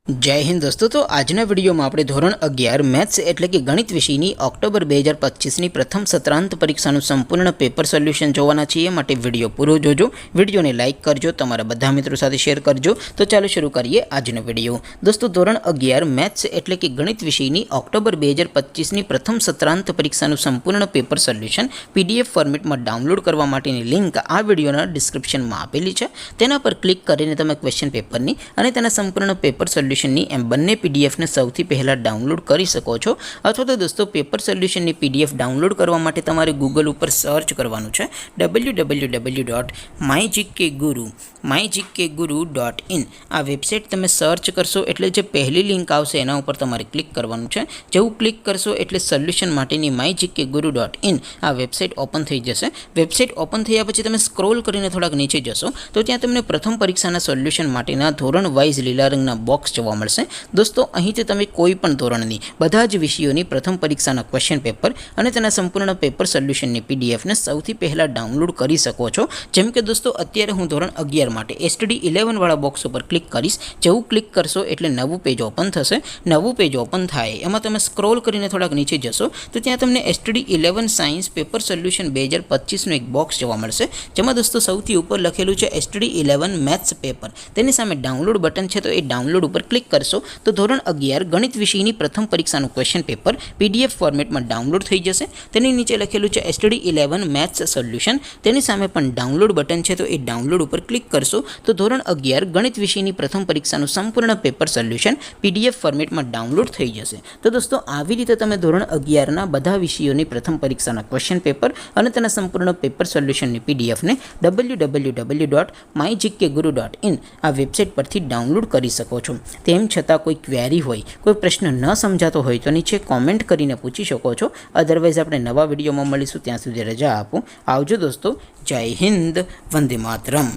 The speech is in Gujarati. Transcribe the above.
जय हिंद दोस्तों। तो आजना वीडियो में આપણે ધોરણ 11 મેથ્સ એટલે કે ગણિત વિષયની ઓક્ટોબર 2025 ની પ્રથમ સત્રાંત પરીક્ષાનું સંપૂર્ણ પેપર સોલ્યુશન જોવાના છીએ। માટે વિડિયો પૂરો જોજો, વિડિયોને લાઈક કરજો, તમારા બધા મિત્રો સાથે શેર કરજો। તો ચાલો શરૂ કરીએ આજનો વિડિયો। દોસ્તો ધોરણ 11 મેથ્સ એટલે કે ગણિત વિષયની ઓક્ટોબર 2025 ની પ્રથમ સત્રાંત પરીક્ષાનું સંપૂર્ણ પેપર સોલ્યુશન પીડીએફ ફોર્મેટમાં ડાઉનલોડ કરવા માટેની લિંક આ વિડિયોના ડિસ્ક્રિપ્શનમાં આપેલી છે। તેના પર ક્લિક કરીને તમે ક્વેશ્ચન પેપરની અને તેના સંપૂર્ણ પેપર સોલ્યુશન एम बने पीडीएफ ने सौथी पहला डाउनलॉड करी सको छो। अथवा तो दोस्तों पेपर सोल्यूशन ने पीडीएफ डाउनलॉड करवा माटे तमारे गूगल पर सर्च करवानुं छे www.mygkguru.in। आ वेबसाइट तमे सर्च करशो एटले जे पहली लिंक आवशे एना उपर तमारे क्लिक करवानुं छे। जेवुं क्लिक करशो एटले सोल्यूशन माटेनी mygkguru.in आ वेबसाइट ओपन थई जशे। वेबसाइट ओपन थया पछी तमे स्क्रॉल करीने थोड़ाक नीचे जशो तो त्यां तमने प्रथम परीक्षाना सोल्यूशन माटेना धोरण वाइज लीला रंगना बॉक्स जोवा मळशे। दोस्तों અહીંથી તમે કોઈ પણ ધોરણની બધા જ વિષયોની પ્રથમ પરીક્ષાના ક્વેશ્ચન પેપર અને તેના સંપૂર્ણ પેપર સોલ્યુશનની પીડીએફ ને સૌથી પહેલા ડાઉનલોડ કરી શકો છો। જેમ કે દોસ્તો અત્યારે હું ધોરણ 11 માટે STD 11 વાળા બોક્સ ઉપર ક્લિક કરીશ। જેવું ક્લિક કરશો એટલે નવું પેજ ઓપન થશે। નવું પેજ ઓપન થાય એમાં તમે સ્ક્રોલ કરીને થોડાક નીચે જશો તો ત્યાં તમને STD 11 સાયન્સ પેપર સોલ્યુશન 2025 નું એક બોક્સ જોવા મળશે। જેમાં દોસ્તો સૌથી ઉપર લખેલું છે STD 11 મેથ્સ પેપર। તેની સામે ડાઉનલોડ બટન છે તો એ ડાઉનલોડ ઉપર क्लिक करशो तो धोरण 11 गणित विषयनी प्रथम परीक्षाનું क्वेश्चन पेपर पीडीएफ फॉर्मेट में डाउनलॉड थई जशे। तेनी नीचे लखेलुं छे STD 11 मैथ्स सोल्यूशन। तेनी सामे पण डाउनलॉड बटन छे तो ए डाउनलॉड पर क्लिक करशो तो धोरण 11 गणित विषयनी प्रथम परीक्षाનું संपूर्ण पेपर सोल्यूशन पीडीएफ फॉर्मेट में डाउनलॉड थई जशे। तो दोस्तों આવી રીતે તમે ધોરણ 11 ના બધા વિષયોની પ્રથમ પરીક્ષાના ક્વેશ્ચન પેપર અને તેના સંપૂર્ણ પેપર સોલ્યુશનની પીડીએફ ને www.mygkguru.in આ વેબસાઇટ પરથી ડાઉનલોડ કરી શકો છો। તેમ છતાં કોઈ ક્વેરી હોય, કોઈ પ્રશ્ન ન સમજાતો હોય તો નીચે કોમેન્ટ કરીને પૂછી શકો છો। અધરવાઇઝ આપણે નવા વિડીયોમાં મળીશું, ત્યાં સુધી રજા આપો। આવજો દોસ્તો। જય હિન્દ, વંદે માતરમ।